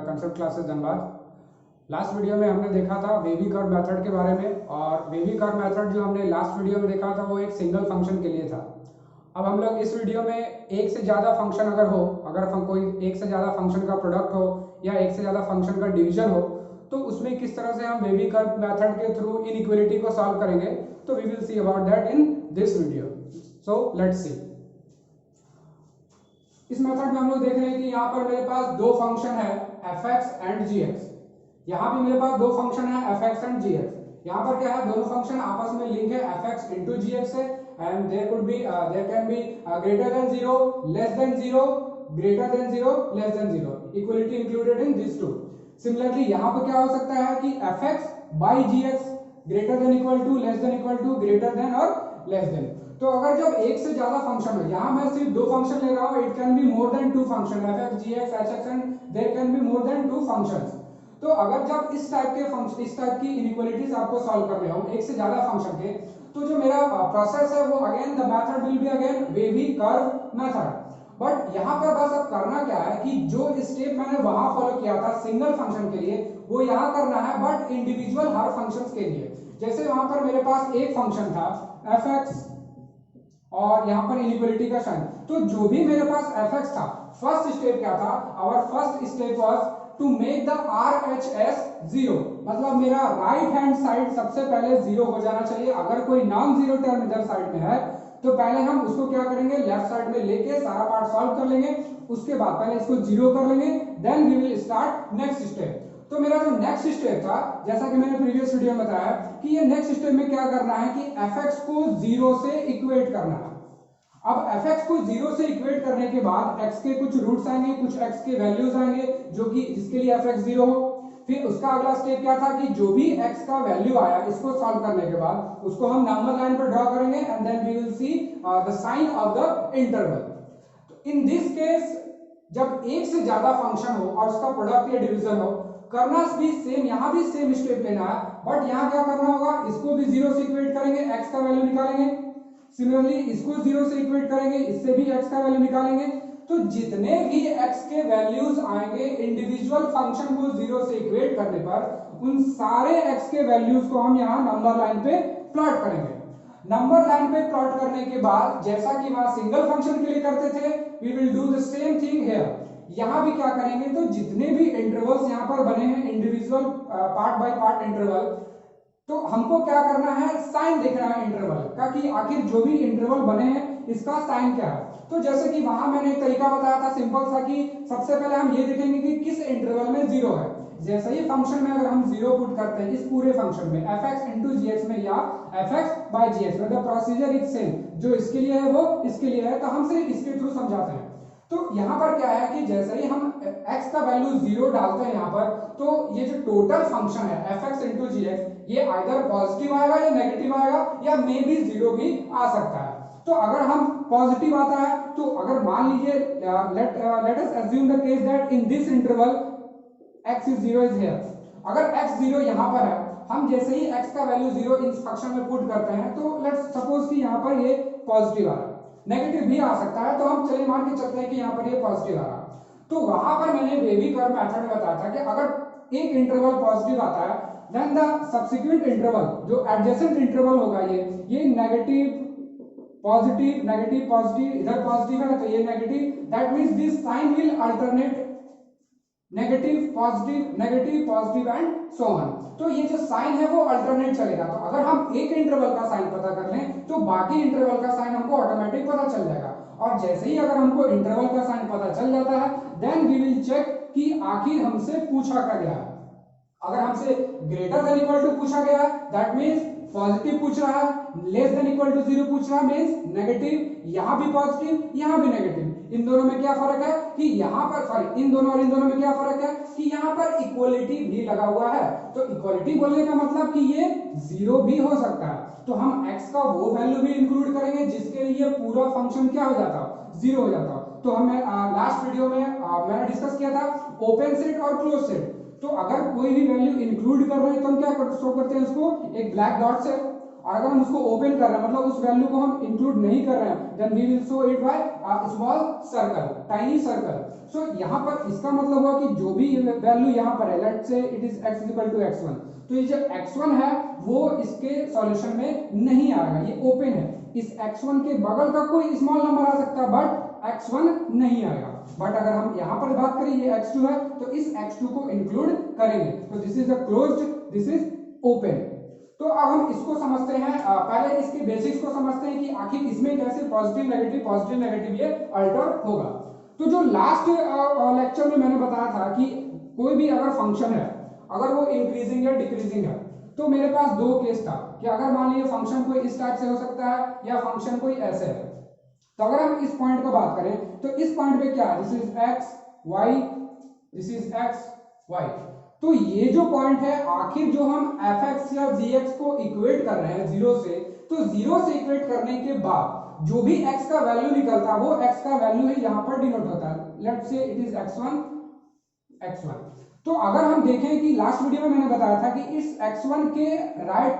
Concept classes Dhanbad. Last video में हमने देखा था वेवी कर्व मेथड के बारे में, और वेवी कर्व मेथड जो हमने लास्ट वीडियो में देखा था वो एक सिंगल फंक्शन के लिए था। अब हम लोग इस वीडियो में एक से ज़्यादा फंक्शन अगर हो, अगर कोई एक से ज़्यादा फंक्शन का प्रोडक्ट हो या एक से ज़्यादा फंक्शन का डिवीजन हो, तो उसमें किस तरह से हम वेवी कर्व मेथड के थ्रू इनइक्वालिटी को सॉल्व करेंगे, तो we will see about that in this video. So let's see. इस मेथड में हम लोग देख रहे हैं कि यहाँ पर मेरे पास दो फंक्शन है fx एंड gx। यहाँ भी मेरे पास दो फंक्शन है fx एंड gx। यहाँ पर क्या है, दोनों फंक्शन आपस में लिंक है fx into gx है, and there can be greater than 0, less than 0, greater than 0, less than 0, equality included in this too. Similarly यहाँ पर क्या हो सकता है कि fx by gx greater than equal to, less than equal to, greater than और less than. तो अगर जब एक से ज्यादा फंक्शन है, यहाँ मैं सिर्फ दो फंक्शन ले रहा हूँ, it can be more than two function fx gx hx and there can be more than two functions. तो अगर जब इस टाइप के फंक्शन, इस टाइप की इनइक्वालिटीज आपको सॉल्व करने हो एक से ज्यादा फंक्शन के, तो जो मेरा प्रोसेस है वो again the method will be again wavy curve method. But यहाँ पर बस अब करना क्या है कि जो स्टेप मैंने वहां फॉलो किया था सिंगल फंक्शन के लिए, वो यहाँ करना है बट इंडिविजुअल हर फंक्शंस के लिए। जैसे वहां पर मेरे पास एक फंक्शन था fx और यहाँ पर इनइक्वालिटी का साइन, तो जो भी मेरे पास fx था, फर्स्ट स्टेप क्या था, our first step was to make the RHS 0, मतलब मेरा राइट हैंड साइड सबसे पहले 0 हो जाना चाहिए। अगर कोई नॉन जीरो टर्म इधर साइड में है तो पहले हम उसको क्या करेंगे, लेफ्ट साइड में लेके सारा पार्ट सॉल्व कर लेंगे, उसके बाद पहले इसको 0 कर लेंगे, then we will start next step. तो मेरा जो नेक्स्ट स्टेप था, जैसा कि मैंने प्रीवियस वीडियो में बताया कि ये नेक्स्ट स्टेप में क्या करना है कि fx को 0 से इक्वेट करना है। अब fx को 0 से इक्वेट करने के बाद x के कुछ रूट्स आएंगे, कुछ x के वैल्यूज आएंगे जो कि जिसके लिए fx 0 हो। फिर उसका अगला स्टेप क्या था कि जो भी x का वैल्यू आया, इसको सॉल्व करने के बाद उसको हम नंबर लाइन पर ड्रॉ करेंगे and then we will see the sign of the interval. तो इन दिस केस जब एक से ज्यादा फंक्शन हो और उसका प्रोडक्ट या डिवीजन हो, करना भी सेम, यहाँ भी सेम स्टेप लेना है, बट यहाँ क्या करना होगा, इसको भी 0 से इक्वेट करेंगे, x का वैल्यू निकालेंगे, सिमिलरली इसको 0 से इक्वेट करेंगे, इससे भी x का वैल्यू निकालेंगे। तो जितने भी x के वैल्यूज आएंगे इंडिविजुअल फंक्शन को 0 से इक्वेट करने पर, उन सारे x के वैल्यूज को हम यहाँ नंबर लाइन पे प्लॉट करेंगे। नंबर लाइन पे प्लॉट करने के बाद जैसा कि वहां सिंगल फंक्शन के लिए करते थे, we will do the same thing here. यहां भी क्या करेंगे, तो जितने भी इंटरवल्स यहां पर बने हैं individual part by part interval, तो हमको क्या करना है, साइन देखना है इंटरवल का कि आखिर जो भी इंटरवल बने हैं इसका साइन क्या है। तो जैसे कि वहां मैंने एक तरीका बताया था सिंपल सा कि सबसे पहले हम ये देखेंगे कि किस इंटरवल में 0 है। जैसे ही फंक्शन में अगर हम 0 पुट करते हैं इस पूरे फंक्शन में fx into gx में या fx by gx में, द प्रोसीजर इज सेम, जो इसके लिए है वो इसके लिए है, तो हम सिर्फ इसके थ्रू समझाते हैं। तो यहाँ पर क्या है कि जैसे ही हम x का वैल्यू 0 डालते हैं यहाँ पर, तो ये जो टोटल फंक्शन है fx into gx, ये आइदर पॉजिटिव आएगा या नेगेटिव आएगा या मे बी 0 भी आ सकता है। तो अगर हम पॉजिटिव आता है, तो अगर मान लीजिए late us assume the case that in this interval x is 0 is here, अगर x 0 यहाँ पर है, हम जैसे ही x का वैल्यू 0 इस फंक्शन में पुट करते हैं, तो लेट्स सपोज कि यहाँ पर ये पॉजिटिव आ रहा है, नेगेटिव भी आ सकता है, तो हम चलिए मान के चलते हैं कि यहाँ पर ये पॉजिटिव आ रहा है। तो वहां पर मैंने वेवी कर्व मेथड में बताया था कि अगर एक इंटरवल पॉजिटिव आता है, देन द सब्सिक्वेंट इंटरवल जो एडजेसेंट इंटरवल होगा, ये नेगेटिव पॉजिटिव नेगेटिव पॉजिटिव, इधर पॉजिटिव है तो ये negative, that means this sign will alternate negative positive and so on. तो ये जो साइन है वो अल्टरनेट चलेगा। तो अगर हम एक इंटरवल का साइन पता कर लें तो बाकी इंटरवल का साइन हमको ऑटोमेटिक पता चल जाएगा। और जैसे ही अगर हमको इंटरवल का साइन पता चल जाता है, देन वी विल चेक कि आखिर हमसे पूछा क्या गया है। अगर हमसे ग्रेटर देन इक्वल टू पूछा गया है, दैट मींस पॉजिटिव पूछ रहा है, लेस देन इक्वल टू 0 पूछ रहा है मींस नेगेटिव, यहां भी पॉजिटिव यहां भी नेगेटिव। इन दोनों में क्या फर्क है कि यहाँ पर, सॉरी इन दोनों और इन दोनों में क्या फर्क है कि यहाँ पर इक्वलिटी भी लगा हुआ है। तो इक्वलिटी बोलने का मतलब कि ये 0 भी हो सकता है, तो हम x का वो वैल्यू भी इंक्लूड करेंगे जिसके लिए पूरा फंक्शन क्या हो जाता हो, 0 हो जाता हो। तो हमने लास्ट वीडियो में मैंने डिस्कस किया था ओपन सेट और क्लोज सेट। तो अगर कोई भी वैल्यू इंक्लूड कर रहे हैं तो हम क्या शो करते हैं उसको एक ब्लैक डॉट से, और अगर हम उसको ओपन कर रहे हैं मतलब उस वैल्यू को हम इंक्लूड नहीं कर रहे हैं, then we will show it by small circle, tiny circle. So यहाँ पर इसका मतलब हुआ कि जो भी वैल्यू यहाँ पर है, let's say it is x equal to x1, तो ये जो x1 है वो इसके सॉल्यूशन में नहीं आएगा, ये ओपन है। इस x1 के बगल का कोई स्मॉल नंबर आ सकता है बट x1 नहीं आएगा। बट अगर हम यहाँ पर बात करें ये x2 है तो इस x2 को इंक्लूड करेंगे, तो this is a closed, this is open. तो अब हम इसको समझते हैं, पहले इसके बेसिक्स को समझते हैं कि आखिर इसमें कैसे पॉजिटिव नेगेटिव ये अल्टर होगा। तो जो लास्ट लेक्चर में मैंने बताया था कि कोई भी अगर फंक्शन है, अगर वो इंक्रीजिंग या डिक्रीजिंग है, तो मेरे पास दो केस था कि अगर मान लीजिए फंक्शन कोई इस टाइप से हो सकता है या फंक्शन कोई ऐसे है। तो अगर हम इस पॉइंट को बात करें तो इस पॉइंट पे क्या है, this is X Y, this is X Y. तो ये जो पॉइंट है, आखिर जो हम एफ एक्स या जी एक्स को इक्वेट कर रहे हैं जीरो से, तो जीरो से इक्वेट करने के बाद जो भी x का वैल्यू निकलता है वो x का वैल्यू ही यहाँ पर डिनोट होता है, let's say it is x1। तो अगर हम देखें कि लास्ट वीडियो में मैंने बताया था कि इस x1 के राइट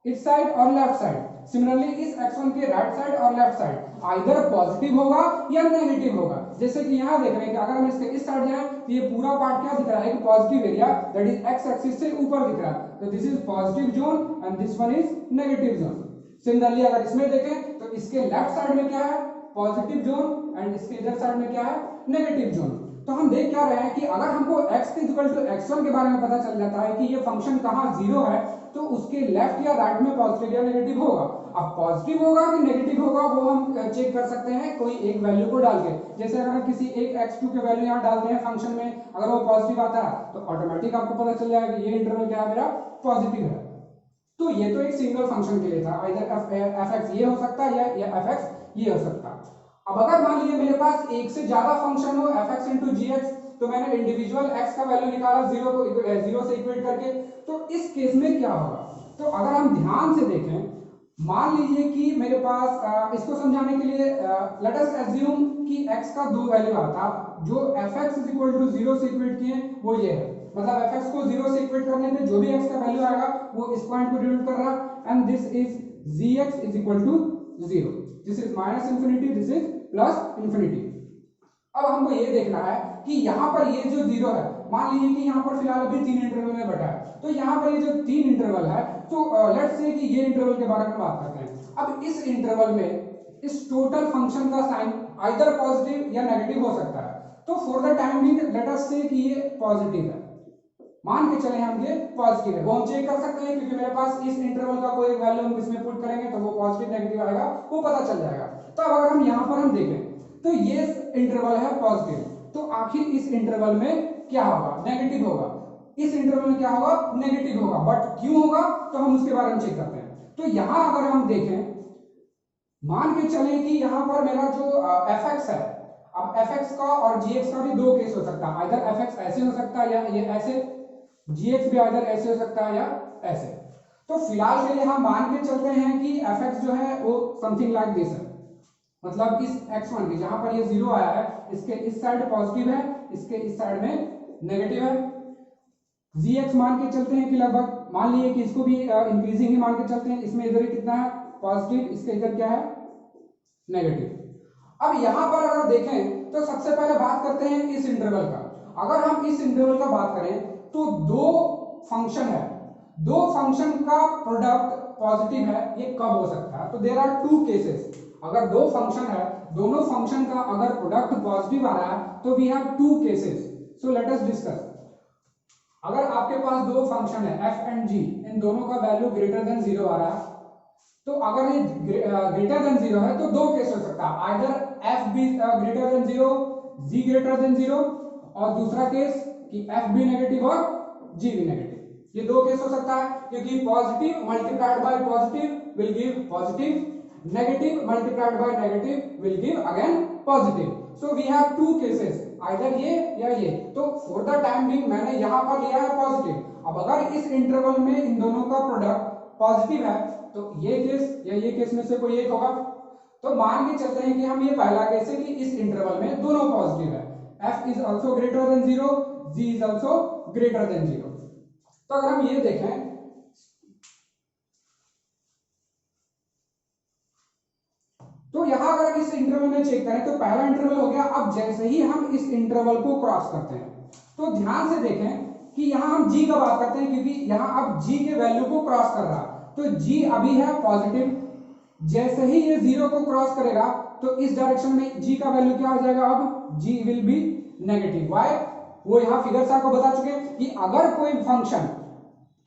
इस साइड और लेफ्ट साइड, सिमिलरली इस x1 के राइट साइड और लेफ्ट साइड आइदर पॉजिटिव होगा या नेगेटिव होगा। जैसे कि यहाँ देख रहे हैं कि अगर हम इसके इस साइड जाएं तो ये पूरा पार्ट क्या दिख रहा है, एक positive area, that is x axis से ऊपर दिख रहा है, तो this is positive zone and this one is negative zone. Similarly अगर इसमें देखें तो इसके लेफ्ट साइड में क्या है, पॉजिटिव जोन, एंड इसके इधर साइड में क्या है, नेगेटिव जोन। तो हम देख क्या रहे हैं कि अगर हमको x इक्वल टू x1 के बारे में पता चल जाता है कि ये फंक्शन कहाँ जीरो है, तो उसके लेफ्ट या राइट में पॉजिटिव या नेगेटिव होगा। अब पॉजिटिव होगा कि नेगेटिव होगा वो हम चेक कर सकते हैं कोई एक वैल्यू को डाल के। जैसे अगर हम किसी एक x2 के वैल्यू यहाँ डालते हैं फंक्शन में, अगर वो पॉजिटिव आता है तो ऑटोमेटिक आपको पता चल जाएगा कि ये इंटरवल क्या है, मेरा पॉजिटिव है। तो ये तो एक सिंगल फंक्शन के लिए था, आइदर एफ एक्स ये हो सकता है या एफ एक्स ये हो सकता है। अब अगर मान लीजिए मेरे पास एक से ज्यादा फंक्शन हो एफ एक्स इंटू जी एक्स, तो मैंने इंडिविजुअल एक्स का वैल्यू निकाला जीरो से इक्वेट करके, तो इस केस में क्या होगा। तो अगर हम ध्यान से देखें, मान लीजिए कि मेरे पास इसको समझाने के लिए लेट अस अज्यूम कि x का दो वैल्यू आता, जो f x is equal to zero से इक्वेट किए वो ये है, मतलब एफ एक्स को जीरो से इक्वेट करने में जो भी x का वैल्यू आएगा वो इस पॉइंट को डिनोट कर रहा है, and this is g x is equal to zero, this is minus infinity, this is plus infinity. अब हमको ये देखना है कि यहाँ पर ये जो जीरो है, मान लीजिए कि यहाँ पर फिलहाल अभी तीन इंटरवल में बटा है, तो यहाँ पर ये जो तीन इंटरवल है, तो लेट्स से कि ये इंटरवल के बारे में बात करते हैं। अब इस इंटरवल में इस टोटल फंक्शन का साइन आइदर पॉजिटिव या नेगेटिव हो सकता है। तो for the time being let us से कि ये पॉजिटिव है, मान के चले हम ये पॉजिटिव है, वो हम चेक कर सकते हैं क्योंकि मेरे पास इस इंटरवल का कोई वैल्यू हम इसमें पुट करेंगे तो वो पॉजिटिव नेगेटिव आएगा, वो पता चल जाएगा। तो अगर हम यहाँ पर हम देखें तो ये इंटरवल है पॉजिटिव, तो आखिर इस इंटरवल में क्या होगा, नेगेटिव होगा। इस इंटरवल में क्या होगा, नेगेटिव होगा, बट क्यों होगा तो हम उसके बारे में चेक करते हैं। तो यहां अगर हम देखें, मान के चले कि यहां पर मेरा जो एफ एक्स है, अब एफ एक्स का और जी एक्स का भी दो केस हो सकता है, आइदर एफ एक्स ऐसे हो सकता है या ये ऐसे, जी एक्स भी आइदर ऐसे हो सकता है या ऐसे। तो फिलहाल के लिए हम मान के चलते हैं कि एफ एक्स जो है वो समथिंग लाइक दिस है, मतलब इस x1 की जहां पर ये जीरो आया है, इसके इस साइड पॉजिटिव है, इसके इस साइड में नेगेटिव है। gx मान के चलते हैं कि लगभग मान लीजिए कि इसको भी इंक्रीजिंग ही मान के चलते हैं, इसमें इधर कितना है पॉजिटिव, इसके इधर क्या है नेगेटिव। अब यहां पर अगर देखें तो सबसे पहले बात करते हैं इस इंटरवल का। अगर हम इस इंटरवल का बात करें तो दो फंक्शन है, दो फंक्शन का प्रोडक्ट पॉजिटिव है, ये कब हो सकता है। तो देयर आर टू केसेस, अगर दो फंक्शन है, दोनों फंक्शन का अगर प्रोडक्ट पॉजिटिव आ रहा है तो we have two cases, so let us discuss. अगर आपके पास दो फंक्शन है f एंड g, इन दोनों का वैल्यू ग्रेटर देन जीरो आ रहा है, तो अगर ये ग्रेटर देन जीरो है तो दो केस हो सकता है, आइदर f भी greater than zero, g greater than zero, और दूसरा केस कि f भी नेगेटिव और g भी नेगेटिव। ये दो केस हो सकता है, क्योंकि positive multiplied by positive will give positive, negative multiplied by negative will give again positive, so we have two cases, either ये या ये। तो for the time being मैंने यहाँ पर लिया है पॉजिटिव। अब अगर इस इंटरवल में इन दोनों का प्रोडक्ट पॉजिटिव है तो ये केस या ये केस में से कोई एक होगा। तो मान के चलते हैं कि हम ये पहला केस है कि इस इंटरवल में दोनों पॉजिटिव है, f is also greater than zero, g is also greater than zero। तो अगर हम ये देखें तो यहाँ अगर इस इंटरवल में चेक करें तो पहला इंटरवल हो गया। अब जैसे ही हम इस इंटरवल को क्रॉस करते हैं तो ध्यान से देखें कि यहाँ हम g का बात करते हैं, क्योंकि यहाँ अब g के वैल्यू को क्रॉस कर रहा है, तो g अभी है पॉजिटिव। जैसे ही ये 0 को क्रॉस करेगा तो इस डायरेक्शन में g का वैल्यू क्या हो जाएगा, अब g will be negative. Why, वो यहाँ फिगर से आपको बता चुके हैं कि अगर कोई फंक्शन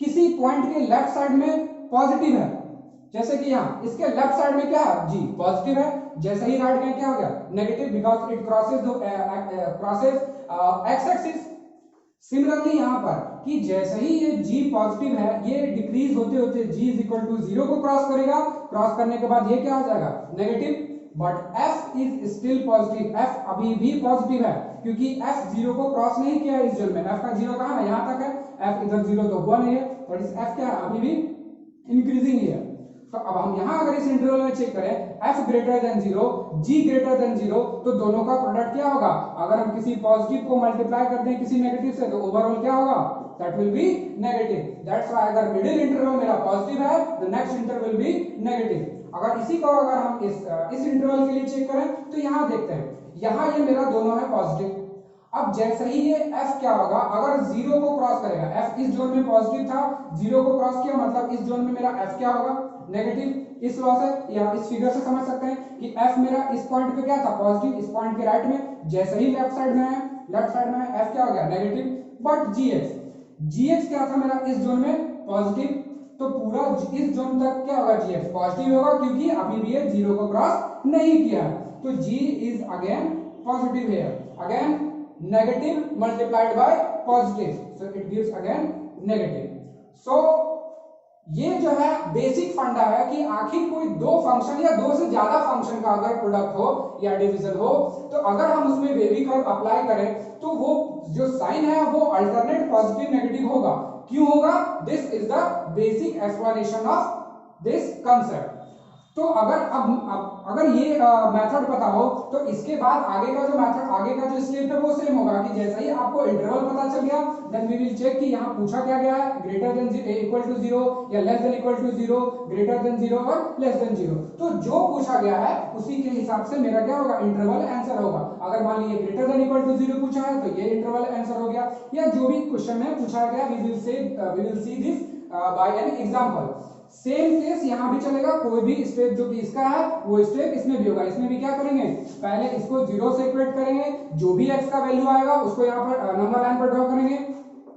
किसी पॉइंट के लेफ्ट साइड में पॉजिटिव है, जैसे कि यहाँ इसके लेफ्ट साइड में क्या है, g पॉजिटिव है, जैसे ही राइट में क्या हो गया, negative, because it crosses x axis. Similarly यहाँ पर कि जैसे ही ये g पॉजिटिव है, ये डिक्रीज होते होते g इज इक्वल टू 0 को क्रॉस करेगा। क्रॉस करने के बाद ये क्या हो जाएगा, negative, but f is still positive, f अभी भी पॉजिटिव है, क्योंकि f 0 को क्रॉस नहीं किया इस जोन में। f का 0 कहाँ है, यहाँ तक है, f इधर 0 तो हुआ नहीं है, बट इस f क्या है, अभी भी इंक्रीजिंग है। तो अब हम यहाँ अगर इस इंटरवल में चेक करें f greater than 0, g greater than 0, तो दोनों का प्रोडक्ट क्या होगा, अगर हम किसी पॉजिटिव को मल्टीप्लाई करते हैं किसी नेगेटिव से तो ओवरऑल क्या होगा, that will be negative. That's why अगर मिडिल इंटरवल मेरा पॉजिटिव है, the next interval be negative. अगर इसी को अगर हम इस इंटरवल के लिए चेक करें तो यहाँ देखते हैं, यहाँ ये मेरा दोनों है पॉजिटिव। अब जैसे ही ये f क्या होगा, अगर 0 को क्रॉस करेगा, f इस जोन में पॉजिटिव था, 0 को क्रॉस किया, मतलब इस जोन में मेरा f क्या होगा, नेगेटिव। इस लॉ से या इस फिगर से समझ सकते हैं कि f मेरा इस पॉइंट पे क्या था, पॉजिटिव, इस पॉइंट के राइट में, जैसे ही लेफ्ट साइड में है, f क्या हो गया, नेगेटिव। बट gx क्या था मेरा इस जोन में पॉजिटिव, तो पूरा इस जोन तक क्या होगा, gx पॉजिटिव होगा, क्योंकि अभी भी ये 0 को क्रॉस नहीं किया। तो g is again positive here, again negative multiplied by positive, so it gives again negative. So ये जो है बेसिक फंडा है कि आखिर कोई दो फंक्शन या दो से ज्यादा फंक्शन का अगर प्रोडक्ट हो या डिवीजन हो, तो अगर हम उसमें वेवी कर्व अप्लाई करें तो वो जो साइन है वो अल्टरनेट पॉजिटिव नेगेटिव होगा। क्यों होगा, this is the basic explanation of this concept. तो अगर ये मेथड पता हो तो इसके बाद आगे का जो मेथड, आगे का जो स्टेप है वो सेम होगा कि जैसे ही आपको इंटरवल पता चल गया, देन वी विल चेक कि यहाँ पूछा क्या गया है, ग्रेटर देन इक्वल टू 0 या less than equal to 0, greater than 0 और लेस देन 0। तो जो पूछा गया है उसी के हिसाब से मेरा क्या होगा, इंटरवल आंसर होगा। अगर मान लीजिए ग्रेटर देन इक्वल टू 0 पूछा है तो ये इंटरवल आंसर हो गया, या जो भी क्वेश्चन में पूछा गया, we will see this by an example. Same case यहाँ भी चलेगा, कोई भी स्टेप जो कि इसका है वो स्टेप इसमें भी होगा। इसमें भी क्या करेंगे, पहले इसको 0 से इक्वेट करेंगे, जो भी x का वैल्यू आएगा उसको यहाँ पर नंबर लाइन पर ड्रॉ करेंगे,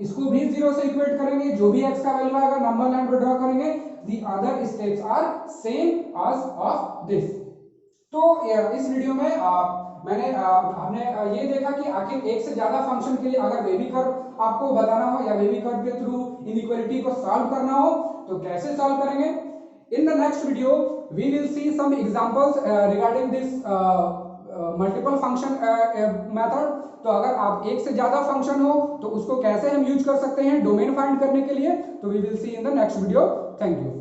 इसको भी 0 से इक्वेट करेंगे, जो भी x का वैल्यू आएगा नंबर लाइन पर ड्रॉ करेंगे। The other steps are same as of this. तो इस वीडियो में हमने ये देखा कि आखिर एक से ज्यादा फंक्शन के लिए अगर वेवी कर्व आपको बताना हो या वेवी कर्व के थ्रू इनइक्वालिटी को सॉल्व करना हो तो कैसे सॉल्व करेंगे। In the next video we will see some examples regarding this multiple function method. तो अगर आप एक से ज्यादा फंक्शन हो तो उसको कैसे हम यूज कर सकते हैं डोमेन फाइंड करने के लिए, तो we will see in the next video. Thank you.